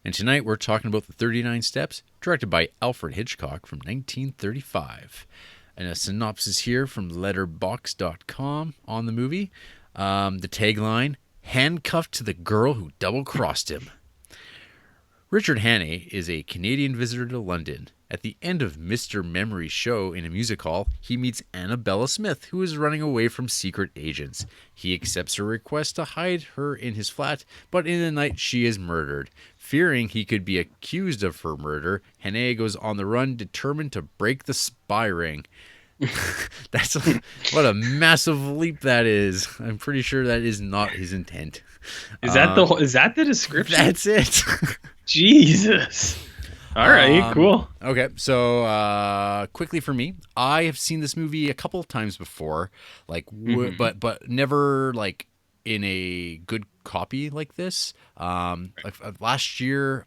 And tonight we're talking about The 39 Steps, directed by Alfred Hitchcock from 1935. And a synopsis here from letterbox.com on the movie. The tagline, handcuffed to the girl who double-crossed him. Richard Hannay is a Canadian visitor to London. At the end of Mr. Memory's show in a music hall, he meets Annabella Smith, who is running away from secret agents. He accepts her request to hide her in his flat, but in the night she is murdered. Fearing he could be accused of her murder, Hannay goes on the run, determined to break the spy ring. What a massive leap that is. I'm pretty sure that is not his intent. Is that the description? That's it. Jesus. All right, cool. Okay, so quickly for me, I have seen this movie a couple of times before, but never like in a good copy like this. Last year,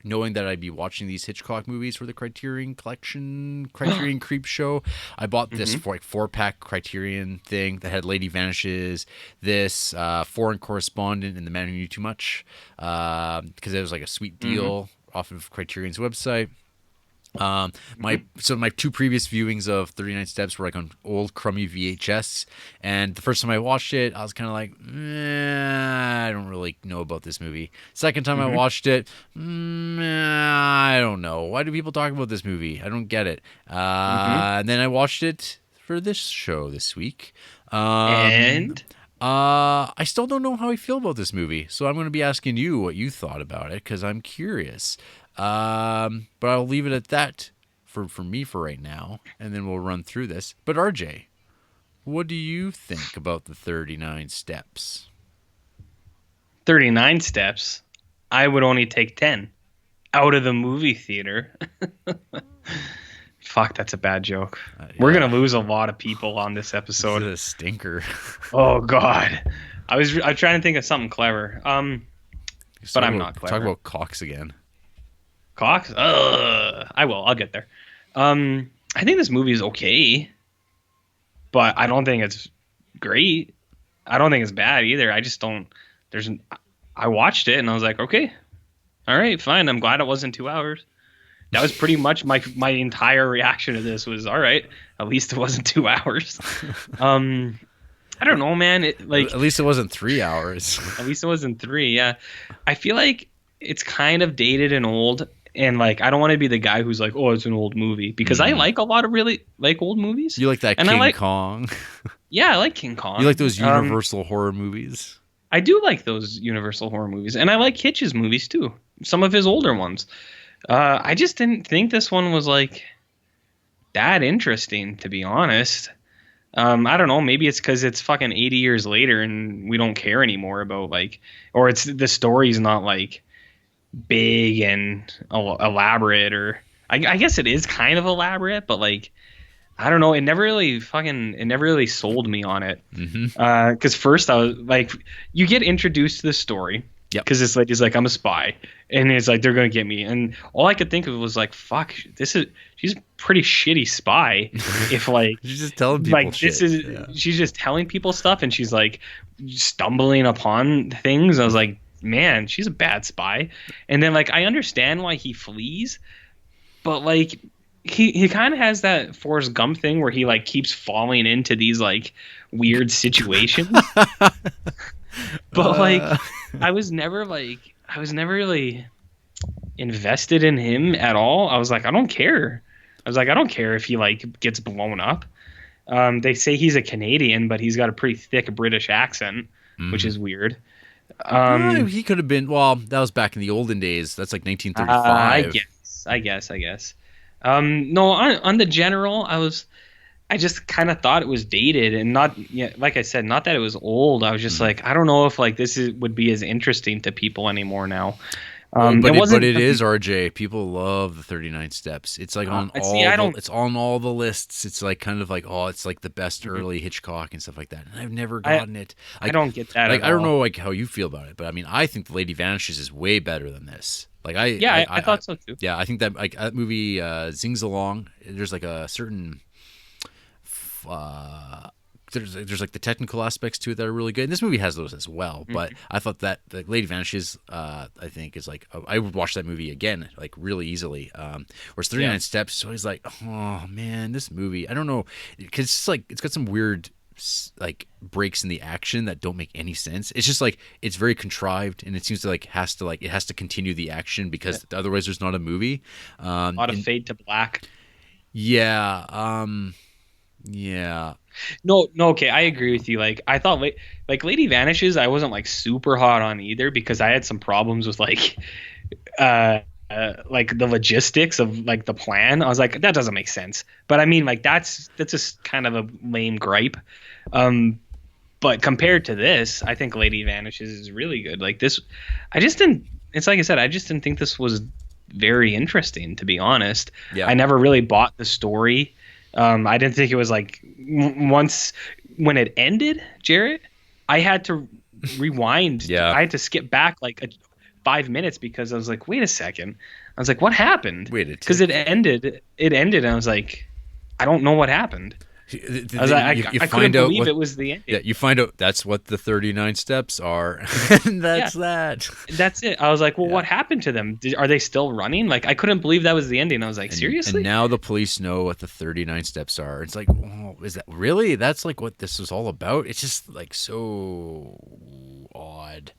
knowing that I'd be watching these Hitchcock movies for the Criterion Collection, Criterion Creeps show, I bought this for like 4-pack Criterion thing that had Lady Vanishes, this Foreign Correspondent, and The Man Who Knew Too Much, because it was like a sweet deal off of Criterion's website. My two previous viewings of 39 Steps were like on old crummy VHS, and the first time I watched it, I was kind of like, I don't really know about this movie. Second time I watched it, I don't know. Why do people talk about this movie? I don't get it. And then I watched it for this show this week. And I still don't know how I feel about this movie, so I'm going to be asking you what you thought about it, because I'm curious. But I'll leave it at that for me for right now, and then we'll run through this. But RJ, what do you think about the 39 Steps? 39 Steps? I would only take 10 out of the movie theater. Fuck, that's a bad joke. Yeah. We're going to lose a lot of people on this episode. This is a stinker. Oh, God. I was trying to think of something clever. But I'm not clever. Talk about Cox again. Cox? I will. I'll get there. I think this movie is okay, but I don't think it's great. I don't think it's bad either. I just don't. I watched it and I was like, okay, all right, fine. I'm glad it wasn't 2 hours. That was pretty much my entire reaction to this was, all right, at least it wasn't 2 hours. I don't know, man. At least it wasn't 3 hours. At least it wasn't 3. Yeah, I feel like it's kind of dated and old. And like, I don't want to be the guy who's like, oh, it's an old movie, because I like a lot of really like old movies. You like that and King Kong? Yeah, I like King Kong. You like those Universal horror movies? I do like those Universal horror movies, and I like Hitch's movies too. Some of his older ones. I just didn't think this one was like that interesting, to be honest. I don't know. Maybe it's because it's fucking 80 years later and we don't care anymore about or it's the story's not like big and elaborate, or I guess it is kind of elaborate, but like, I don't know, it never really sold me on it. Because first I was like, you get introduced to the story, because this lady's like, I'm a spy, and it's like, they're gonna get me, and all I could think of was like, fuck, she's a pretty shitty spy. If like she's just telling people like shit. She's just telling people stuff, and she's like stumbling upon things. I was like, man, she's a bad spy. And then like, I understand why he flees, but like he kind of has that Forrest Gump thing where he like keeps falling into these like weird situations. But like, I was never really invested in him at all. I was like, I don't care if he like gets blown up. They say he's a Canadian, but he's got a pretty thick British accent, which is weird. He could have been. Well, that was back in the olden days. That's like 1935. I guess. No, on the general, I just kind of thought it was dated, and like I said, not that it was old. I was just like, I don't know if like would be as interesting to people anymore now. But it is, RJ. People love the 39 Steps. It's like it's on all the lists. It's like kind of like, oh, it's like the best early Hitchcock and stuff like that. And I've never gotten it. I don't get that. Like, I don't know like how you feel about it, but I mean, I think The Lady Vanishes is way better than this. Like I thought so too. Yeah, I think that like that movie zings along. There's like a certain there's like the technical aspects to it that are really good. And this movie has those as well. But I thought that the Lady Vanishes, I think is like I would watch that movie again like really easily. Whereas 39 Steps, so he's like, oh man, this movie, I don't know, because it's like it's got some weird like breaks in the action that don't make any sense. It's just like it's very contrived, and it seems to like it has to continue the action because otherwise there's not a movie. A lot of fade to black. Yeah. Yeah. No, okay, I agree with you. Like, I thought, like, Lady Vanishes, I wasn't like super hot on either because I had some problems with like the logistics of like the plan. I was like, that doesn't make sense. But I mean, like, that's just kind of a lame gripe. But compared to this, I think Lady Vanishes is really good. Like this, I just didn't. It's like I said, I just didn't think this was very interesting, to be honest. Yeah. I never really bought the story. I didn't think it was like once when it ended, Jarrett, I had to rewind. Yeah. I had to skip back like 5 minutes because I was like, wait a second. I was like, what happened? Because it ended. And I was like, I don't know what happened. I was like, I couldn't believe it was the ending. Yeah, you find out that's what the 39 steps are. And that's that. That's it. I was like, well, what happened to them? Are they still running? Like, I couldn't believe that was the ending. I was like, seriously? And now the police know what the 39 steps are. It's like, oh, is that really? That's like what this was all about? It's just like so odd.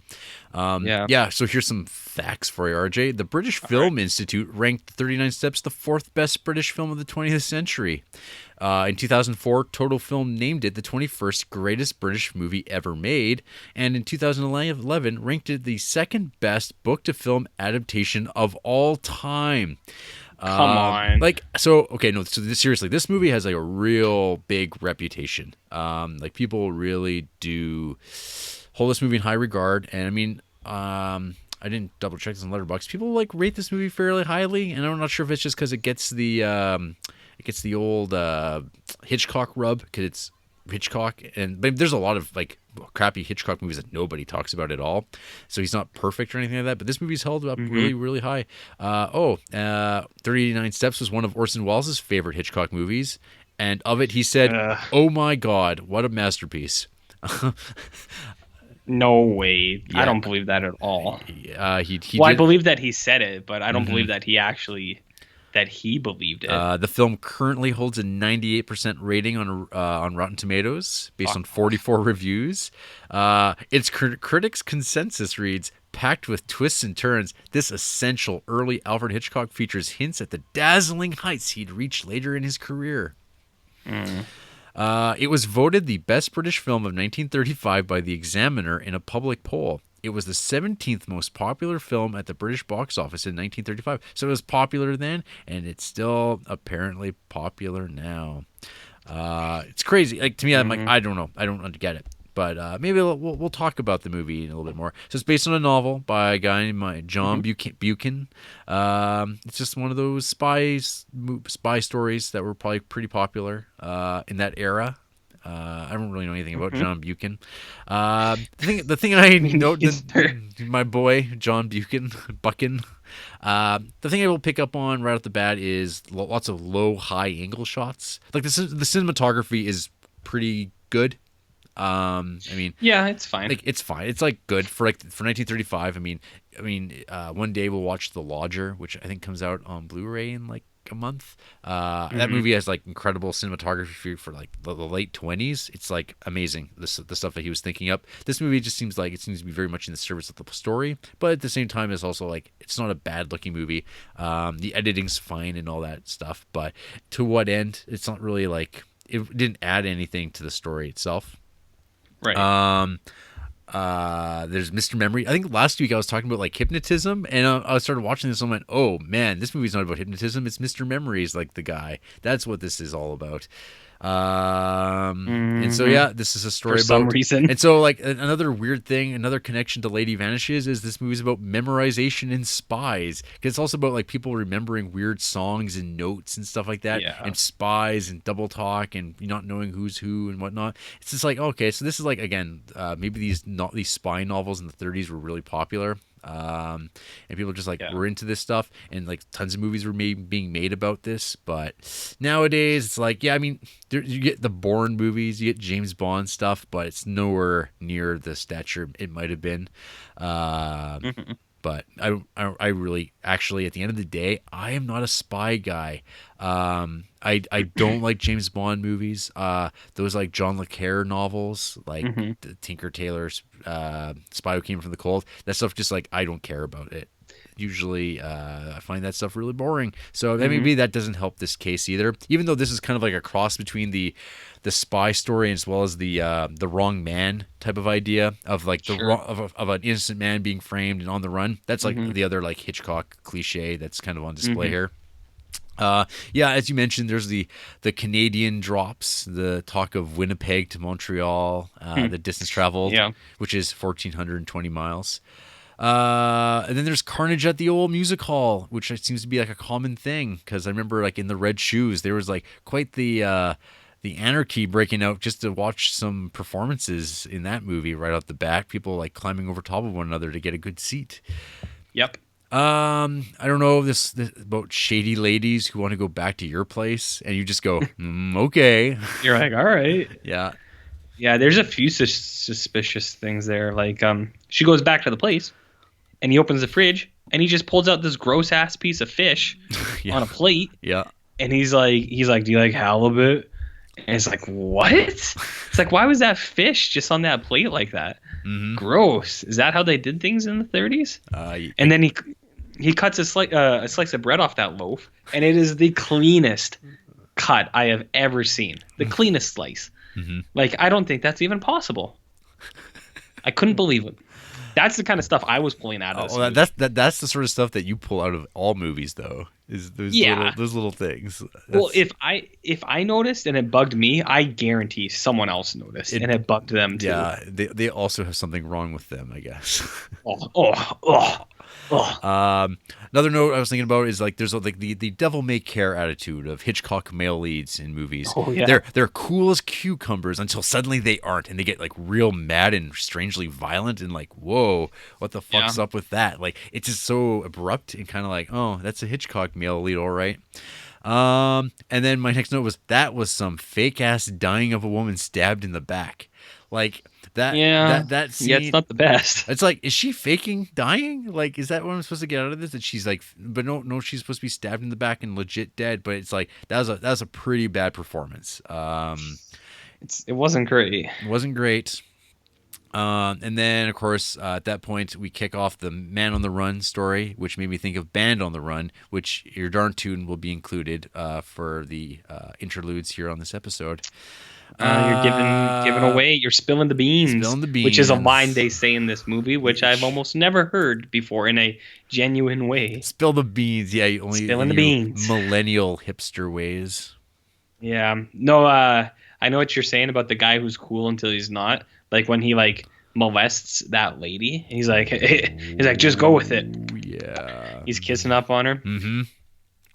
Yeah, so here's some facts for you, RJ. The British Film Institute ranked 39 Steps the fourth best British film of the 20th century. In 2004, Total Film named it the 21st greatest British movie ever made, and in 2011 ranked it the second best book-to-film adaptation of all time. Come on. Seriously, this movie has like a real big reputation. Like people really do hold this movie in high regard, and I mean, I didn't double check this on Letterboxd. People like rate this movie fairly highly, and I'm not sure if it's just because it gets the old Hitchcock rub because it's Hitchcock, but there's a lot of like crappy Hitchcock movies that nobody talks about at all. So he's not perfect or anything like that. But this movie's held up really, really high. 39 Steps was one of Orson Welles' favorite Hitchcock movies, and of it he said, "Oh my God, what a masterpiece." No way. Yeah. I don't believe that at all. I believe that he said it, but I don't believe that he actually believed it. The film currently holds a 98% rating on Rotten Tomatoes based on 44 reviews. Its critics' consensus reads, packed with twists and turns, this essential early Alfred Hitchcock features hints at the dazzling heights he'd reached later in his career. It was voted the best British film of 1935 by The Examiner in a public poll. It was the 17th most popular film at the British box office in 1935. So it was popular then, and it's still apparently popular now. It's crazy. Like to me, I'm like, I don't know. I don't get it. But maybe we'll talk about the movie in a little bit more. So it's based on a novel by a guy named John Buchan. It's just one of those spy stories that were probably pretty popular in that era. I don't really know anything about John Buchan. The thing I know, my boy John Buchan. The thing I will pick up on right off the bat is lots of low, high angle shots. Like the cinematography is pretty good. I mean, yeah, it's fine. Like it's fine. It's like good for 1935. I mean, one day we'll watch The Lodger, which I think comes out on Blu-ray in like a month. That movie has like incredible cinematography for like the late 20s. It's like amazing, the stuff that he was thinking up. This movie just seems to be very much in the service of the story, but at the same time it's also like it's not a bad looking movie. The editing's fine and all that stuff, but to what end? It's not really like it didn't add anything to the story itself. Right. There's Mr. Memory. I think last week I was talking about like hypnotism, and I started watching this and I went, oh man, this movie's not about hypnotism. It's Mr. Memory is like the guy. That's what this is all about. And so yeah, this is a story for some reason. And so like another weird thing, another connection to Lady Vanishes is this movie's about memorization and spies. Because it's also about like people remembering weird songs and notes and stuff like that, and spies and double talk and not knowing who's who and whatnot. It's just like, okay, so this is like again, maybe these spy novels in the 30s were really popular. And people just like Yeah. were into this stuff, and like tons of movies were being made about this. But nowadays, it's like, yeah, I mean, you get the Bourne movies, you get James Bond stuff, but it's nowhere near the stature it might have been. Uh, Hmm. but I really, actually, at the end of the day, I am not a spy guy. I don't like James Bond movies. Those like John le Carre novels, like Hmm. the Tinker Tailor's Spy Who Came from the Cold. That stuff, just like, I don't care about it. Usually, I find that stuff really boring. So Hmm. maybe that doesn't help this case either. Even though this is kind of like a cross between the spy story as well as the wrong man type of idea of like the Sure. wrong of an innocent man being framed and on the run. That's like Hmm. the other like Hitchcock cliche that's kind of on display Hmm. here. Yeah, as you mentioned, there's the Canadian drops, the talk of Winnipeg to Montreal, the distance traveled, Yeah. which is 1,420 miles. And then there's carnage at the old music hall, which seems to be like a common thing, because I remember like in the Red Shoes, there was like quite the anarchy breaking out just to watch some performances in that movie right off the bat. People like climbing over top of one another to get a good seat. Yep. I don't know this about shady ladies who want to go back to your place, and you just go, okay, You're like, all right. yeah, Yeah, there's a few suspicious things there. Like, she goes back to the place, and he opens the fridge, and he just pulls out this gross ass piece of fish yeah, on a plate, yeah. and he's like, do you like halibut? And it's like, what? It's like, why was that fish just on that plate like that? Mm-hmm. Gross. Is that how they did things in the 30s? And then he cuts a slice of bread off that loaf, and it is the cleanest cut I have ever seen. The cleanest slice. Mm-hmm. Like, I don't think that's even possible. I couldn't believe it. That's the kind of stuff I was pulling out of this movie. That's the sort of stuff that you pull out of all movies, though. Is Yeah. those little things. Well, if I noticed and it bugged me, I guarantee someone else noticed and it bugged them too. Yeah, they also have something wrong with them, I guess. Oh. Another note I was thinking about is like there's like the devil may care attitude of Hitchcock male leads in movies. Oh, yeah. They're cool as cucumbers until suddenly they aren't, and they get like real mad and strangely violent, and like, whoa, what the fuck's up with that? Like, it's just so abrupt and kind of like, oh, that's a Hitchcock male lead, all right. And then my next note was that was some fake ass dying of a woman stabbed in the back. Like that scene, Yeah, it's not the best. it's like, is she faking dying? Like, is that what I'm supposed to get out of this? That she's like, but no, she's supposed to be stabbed in the back and legit dead. But it's like that was a pretty bad performance. It wasn't great. It wasn't great. And then, of course, at that point, we kick off the Man on the Run story, which made me think of Band on the Run, which your darn tune will be included for the interludes here on this episode. You're giving away. You're spilling the beans. Spilling the beans. Which is a line they say in this movie, which I've almost never heard before in a genuine way. Spill the beans. Yeah, only Spilling the beans. Millennial hipster ways. Yeah. No, I know what you're saying about the guy who's cool until he's not. Like when he like molests that lady. He's like, just go with it. Yeah. He's kissing up on her. Mm-hmm.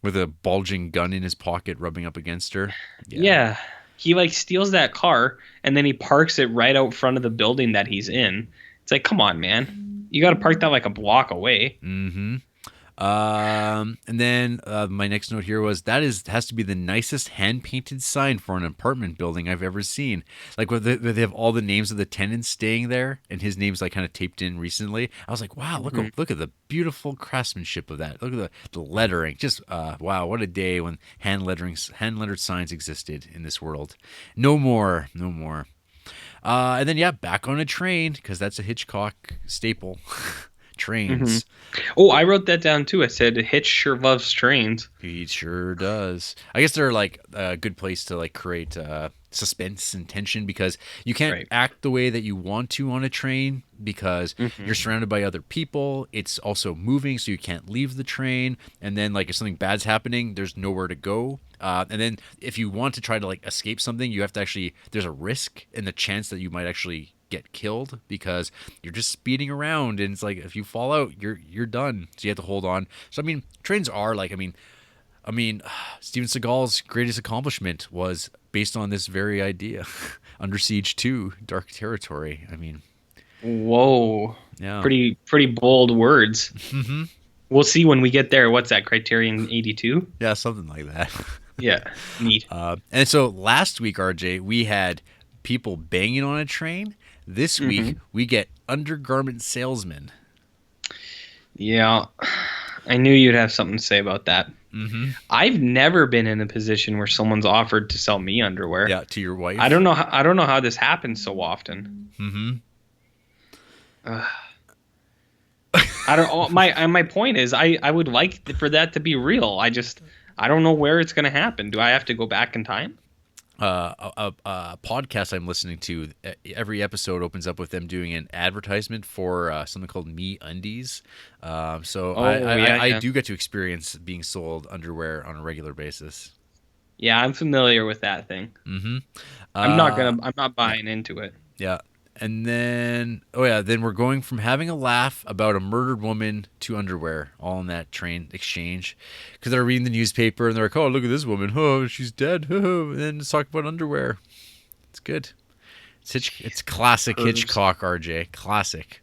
With a bulging gun in his pocket rubbing up against her. Yeah. He like steals that car and then he parks it right out front of the building that he's in. It's like, come on, man. You got to park that like a block away. Mm-hmm. And then my next note here was has to be the nicest hand painted sign for an apartment building I've ever seen. Like where they have all the names of the tenants staying there, and his name's like kind of taped in recently. I was like, wow, look at the beautiful craftsmanship of that. Look at the lettering. Just wow, what a day when hand lettered signs existed in this world. No more. And then back on a train, because that's a Hitchcock staple. Trains. Mm-hmm. Oh, I wrote that down too. I said Hitch sure loves trains. He sure does. I guess they're like a good place to like create suspense and tension, because you can't act the way that you want to on a train because you're surrounded by other people. It's also moving, so you can't leave the train. And then like if something bad's happening, there's nowhere to go. And then if you want to try to like escape something, you have to actually, there's a risk and the chance that you might actually get killed because you're just speeding around, and it's like if you fall out, you're done. So you have to hold on. So I mean, trains are like, I mean, Steven Seagal's greatest accomplishment was based on this very idea. Under Siege 2, Dark Territory. I mean, Whoa. Yeah. Pretty bold words. Hmm. We'll see when we get there. What's that? Criterion 82? Yeah, something like that. Yeah. Neat. And so last week, RJ, we had people banging on a train. This week, Hmm. we get undergarment salesmen. Yeah. I knew you'd have something to say about that. Hmm. I've never been in a position where someone's offered to sell me underwear. Yeah, to your I wife. don't know. I don't know how this happens so often. Hmm. Ugh. I don't. My point is, I would like for that to be real. I don't know where it's going to happen. Do I have to go back in time? A podcast I'm listening to, every episode opens up with them doing an advertisement for something called Me Undies. So Oh yeah, I yeah, do get to experience being sold underwear on a regular basis. yeah. I'm familiar with that thing. Hmm. I'm not Yeah, buying into it. yeah. And then, oh yeah, then we're going from having a laugh about a murdered woman to underwear, all in that train exchange, because they're reading the newspaper and they're like, "Oh, look at this woman! Oh, she's dead!" And then let's talk about underwear. It's good. It's classic Pervs. Hitchcock, RJ. Classic.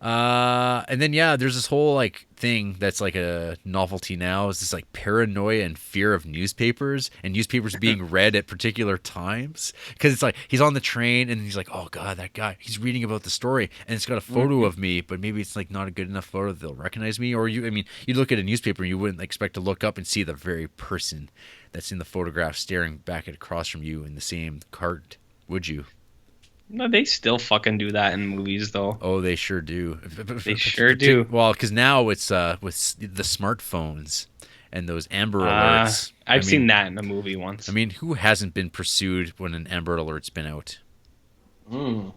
And then yeah, there's this whole like thing that's like a novelty now. Is this like paranoia and fear of newspapers and newspapers being read at particular times? Because it's like he's on the train and he's like, oh god, that guy. He's reading about the story and it's got a photo of me, but maybe it's like not a good enough photo that they'll recognize me. Or I mean, you look at a newspaper and you wouldn't expect to look up and see the very person that's in the photograph staring back at across from you in the same cart, would you? No, they still fucking do that in movies, though. Oh, they sure do. They sure do. Well, because now it's with the smartphones and those Amber Alerts. I've seen that in a movie once. I mean, who hasn't been pursued when an Amber Alert's been out? Mm.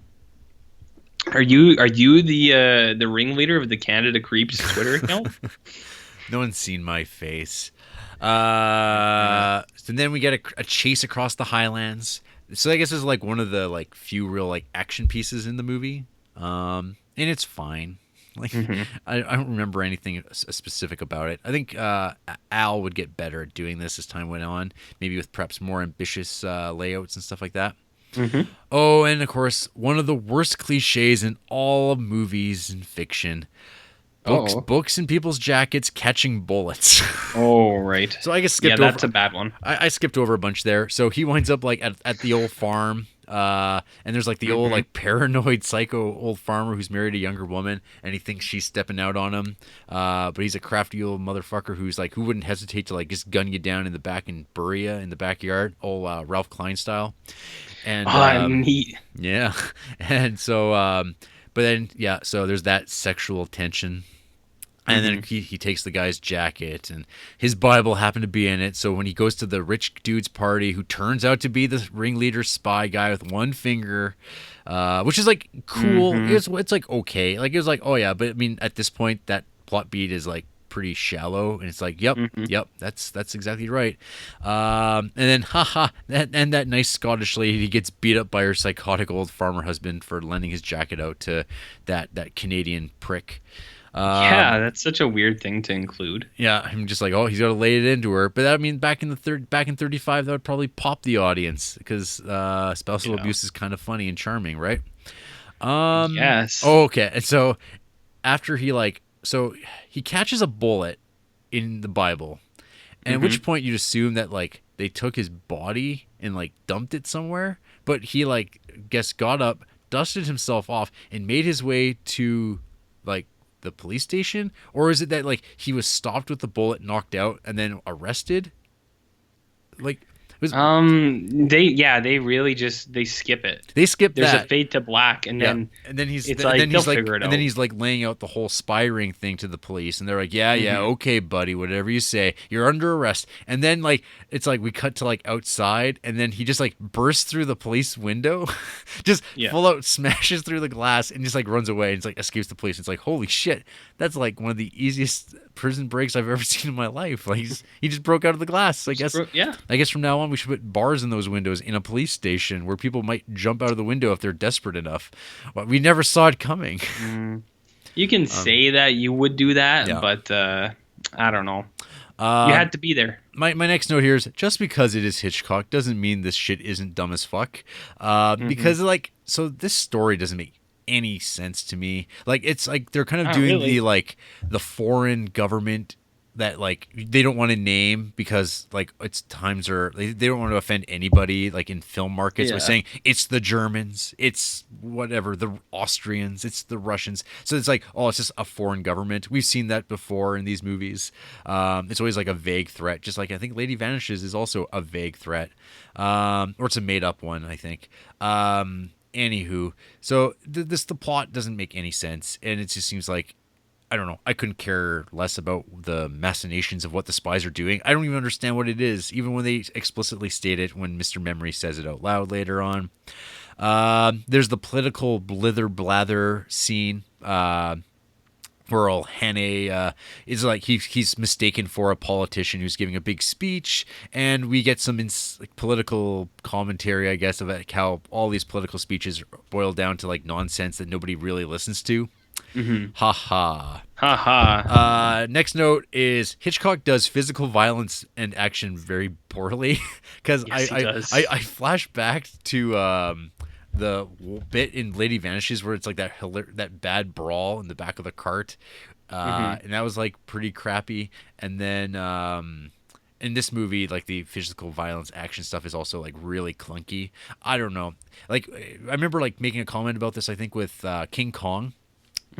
Are you the ringleader of the Canada Creeps Twitter account? No one's seen my face. And then we get a chase across the Highlands. So I guess it's like one of the like few real like action pieces in the movie. And it's fine. Like I don't remember anything specific about it. I think Al would get better at doing this as time went on, maybe with perhaps more ambitious layouts and stuff like that. Mm-hmm. Oh, and of course, one of the worst cliches in all of movies and fiction. Books in people's jackets catching bullets. Oh, right. So I guess skipped that's over. a bad one. I skipped over a bunch there. So he winds up like at the old farm, and there's like the old like paranoid psycho old farmer who's married a younger woman, and he thinks she's stepping out on him. But he's a crafty old motherfucker who wouldn't hesitate to like just gun you down in the back and bury you in the backyard, old Ralph Klein style. And Neat. yeah, and so but then yeah, so there's that sexual tension. And then he takes the guy's jacket, and his Bible happened to be in it. So when he goes to the rich dude's party, who turns out to be the ringleader spy guy with one finger, which is like cool. It's like okay, like it was like oh yeah, but I mean at this point that plot beat is like pretty shallow, and it's like yep, that's exactly right. And then that nice Scottish lady gets beat up by her psychotic old farmer husband for lending his jacket out to that Canadian prick. Yeah, that's such a weird thing to include. Yeah, I'm just like, oh, he's got to lay it into her. But I mean, back in 35, that would probably pop the audience because spousal abuse is kind of funny and charming, right? Yes. Oh, okay. And so after he catches a bullet in the Bible, and at which point you'd assume that like they took his body and like dumped it somewhere, but he like got up, dusted himself off, and made his way to like the police station. Or is it that like he was stopped with the bullet, knocked out, and then arrested? Like it was, they really just they skip it. they skipped There's that. a fade to black, and then he's it's and like then they'll he's like figure it and then out. he's like laying out the whole spy ring thing to the police, and they're like, yeah, okay, buddy, whatever you say, you're under arrest. And then like it's like we cut to like outside, and then he just like bursts through the police window, just full out smashes through the glass, and just like runs away and just like escapes the police. It's like holy shit, that's like one of the easiest prison breaks I've ever seen in my life. Like he just broke out of the glass. I guess from now on we should put bars in those windows in a police station where people might jump out of the window if they're desperate enough. Well, we never saw it coming. You can say that you would do that, but I don't know. You had to be there. My next note here is just because it is Hitchcock doesn't mean this shit isn't dumb as fuck. Because like so this story doesn't make any sense to me. Like it's like they're kind of Not doing really. the foreign government that like they don't want to name because like it's times are they don't want to offend anybody like in film markets by Yeah. saying it's the Germans, it's whatever, the Austrians, it's the Russians. So it's like, oh, it's just a foreign government. We've seen that before in these movies. It's always like a vague threat, just like I think Lady Vanishes is also a vague threat, or it's a made up one, I think. Anywho, so the plot doesn't make any sense, and it just seems like I don't know. I couldn't care less about the machinations of what the spies are doing. I don't even understand what it is, even when they explicitly state it when Mr. Memory says it out loud later on. There's the political blither blather scene. Where old Hannay is like he's mistaken for a politician who's giving a big speech, and we get some like, political commentary, I guess, about how all these political speeches boil down to like nonsense that nobody really listens to. Ha ha. Ha ha. Next note is Hitchcock does physical violence and action very poorly because Yes, he does. I flash back to the bit in Lady Vanishes where it's like that bad brawl in the back of the cart, and that was like pretty crappy. And then in this movie, like the physical violence action stuff is also like really clunky. I don't know. Like I remember like making a comment about this. I think with King Kong.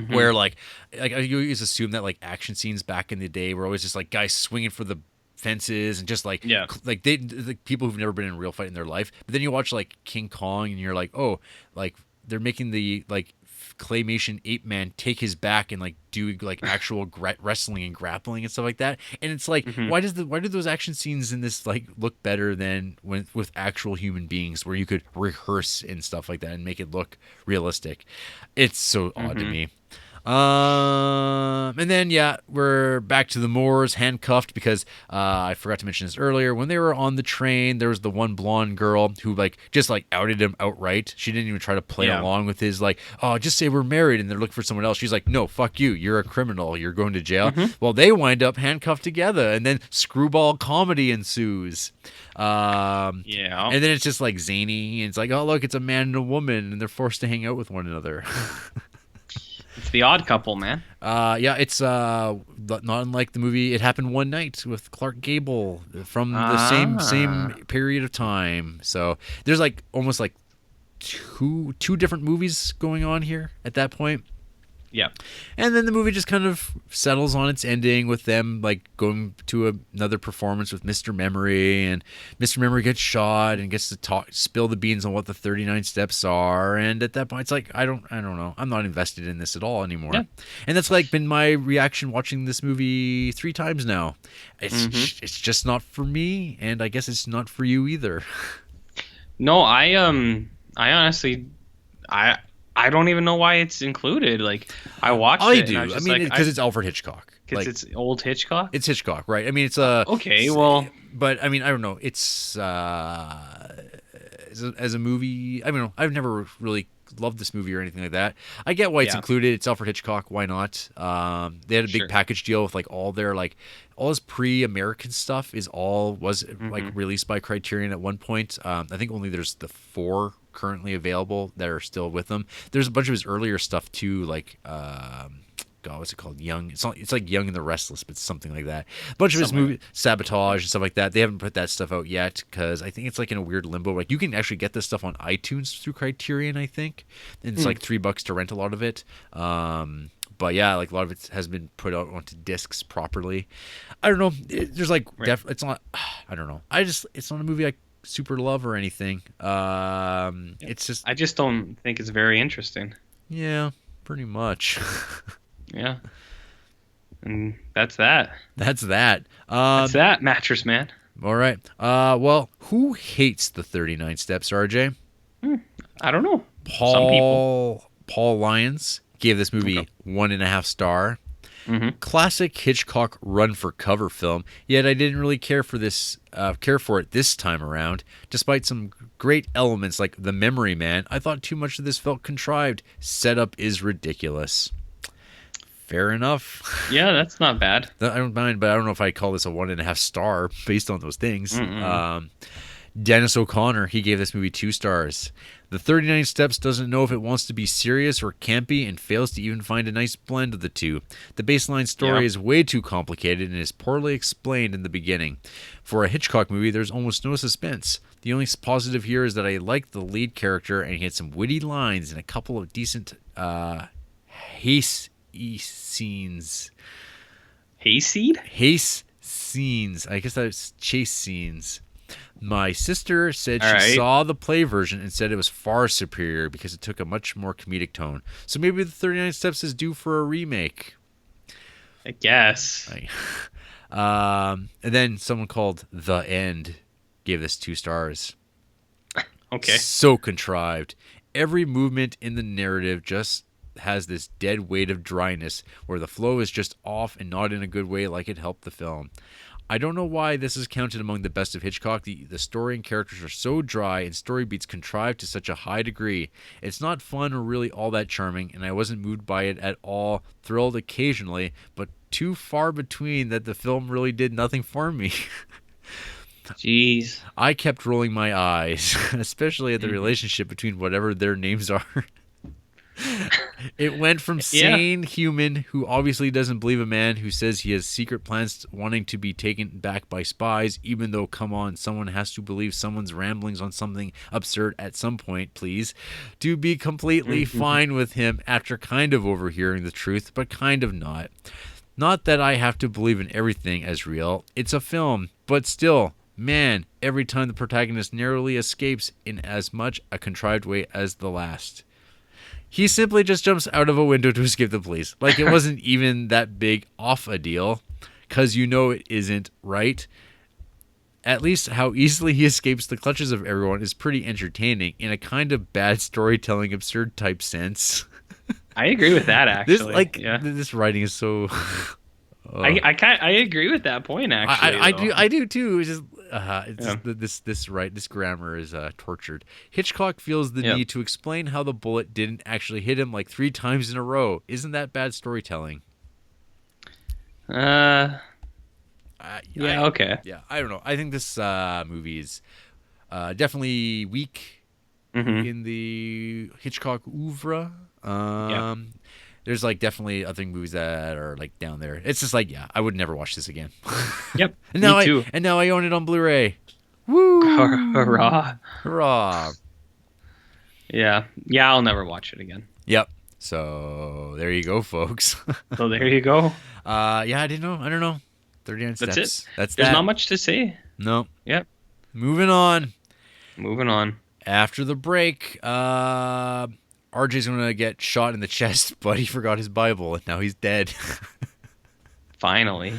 Where like you always assume that like action scenes back in the day were always just like guys swinging for the fences and just like like they the people who've never been in a real fight in their life. But then you watch like King Kong and you're like, oh, like they're making the like claymation ape man take his back and like do like actual wrestling and grappling and stuff like that. And it's like, why do those action scenes in this like look better than with actual human beings where you could rehearse and stuff like that and make it look realistic? It's so odd to me. And then yeah, we're back to the Moors, handcuffed because I forgot to mention this earlier. When they were on the train, there was the one blonde girl who like just like outed him outright. She didn't even try to play along with his like, oh, just say we're married and they're looking for someone else. She's like, no, fuck you, you're a criminal, you're going to jail. Well, they wind up handcuffed together, and then screwball comedy ensues. And then it's just like zany, and it's like, oh look, it's a man and a woman, and they're forced to hang out with one another. It's the Odd Couple, man. Yeah, it's not unlike the movie It Happened One Night with Clark Gable from the same period of time. So there's like almost like two different movies going on here at that point. Yeah. And then the movie just kind of settles on its ending with them like going to another performance with Mr. Memory, and Mr. Memory gets shot and gets to spill the beans on what the 39 steps are. And at that point, it's like, I don't know. I'm not invested in this at all anymore. Yeah. And that's like been my reaction watching this movie 3 times now. It's just not for me. And I guess it's not for you either. No, I honestly, I don't even know why it's included. Like, I watched it. I do. I mean, because it's Alfred Hitchcock. Because it's old Hitchcock? It's Hitchcock, right? I mean, it's okay, well... But, I mean, I don't know. It's... as a movie... I mean, I've never really loved this movie or anything like that. I get why it's included. It's Alfred Hitchcock. Why not? They had a big package deal with, like, all their, like... All his pre-American stuff was like, released by Criterion at one point. I think only there's the 4 currently available that are still with them. There's a bunch of his earlier stuff too, like God, what's it called? Young. It's like Young and the Restless, but something like that. A bunch of his movies, Sabotage and stuff like that. They haven't put that stuff out yet because I think it's like in a weird limbo. Like you can actually get this stuff on iTunes through Criterion, I think, and it's like $3 to rent a lot of it. But yeah, like a lot of it has been put out onto discs properly. I don't know. There's like it's not. I don't know. It's not a movie I super love or anything. It's just I just don't think it's very interesting. Yeah, pretty much. Yeah. And that's that. That's that. That's that, Mattress Man. All right. Well, who hates the 39 Steps, RJ? I don't know. Some people. Paul Lyons gave this movie 1.5 star. Classic Hitchcock run for cover film. Yet I didn't really care for it this time around. Despite some great elements like the Memory Man, I thought too much of this felt contrived. Setup is ridiculous. Fair enough. Yeah, that's not bad. I don't mind, but I don't know if I call this a 1.5 star based on those things. Dennis O'Connor, he gave this movie 2 stars. The 39 Steps doesn't know if it wants to be serious or campy and fails to even find a nice blend of the two. The baseline story is way too complicated and is poorly explained in the beginning. For a Hitchcock movie, there's almost no suspense. The only positive here is that I like the lead character and he had some witty lines and a couple of decent haste scenes. Hayseed? Haste scenes. I guess that's chase scenes. My sister said she saw the play version and said it was far superior because it took a much more comedic tone. So maybe the 39 Steps is due for a remake. I guess. And then someone called The End gave this 2 stars. Okay. So contrived. Every movement in the narrative just has this dead weight of dryness where the flow is just off and not in a good way like it helped the film. I don't know why this is counted among the best of Hitchcock. The story and characters are so dry and story beats contrived to such a high degree. It's not fun or really all that charming, and I wasn't moved by it at all. Thrilled occasionally, but too far between that the film really did nothing for me. Jeez. I kept rolling my eyes, especially at the relationship between whatever their names are. It went from sane human who obviously doesn't believe a man who says he has secret plans wanting to be taken back by spies, even though, come on, someone has to believe someone's ramblings on something absurd at some point, please, to be completely fine with him after kind of overhearing the truth, but kind of not. Not that I have to believe in everything as real. It's a film, but still, man, every time the protagonist narrowly escapes in as much a contrived way as the last. He simply just jumps out of a window to escape the police. Like it wasn't even that big off a deal, because you know it isn't, right? At least how easily he escapes the clutches of everyone is pretty entertaining in a kind of bad storytelling, absurd type sense. I agree with that, actually. This writing is so... I agree with that point, actually. I do too. It's just this grammar is tortured. Hitchcock feels the need to explain how the bullet didn't actually hit him like 3 times in a row. Isn't that bad storytelling? Okay. Yeah, I don't know. I think this movie is definitely weak in the Hitchcock oeuvre. There's like definitely other movies that are like down there. It's just like, I would never watch this again. Yep. And now me too. And now I own it on Blu-ray. Woo! Hurrah! Hurrah! Yeah, I'll never watch it again. Yep. So there you go, folks. So there you go. I don't know. 39 Steps. That's it. There's not much to say. No. Yep. Moving on. After the break, RJ's going to get shot in the chest, but he forgot his Bible, and now he's dead. Finally.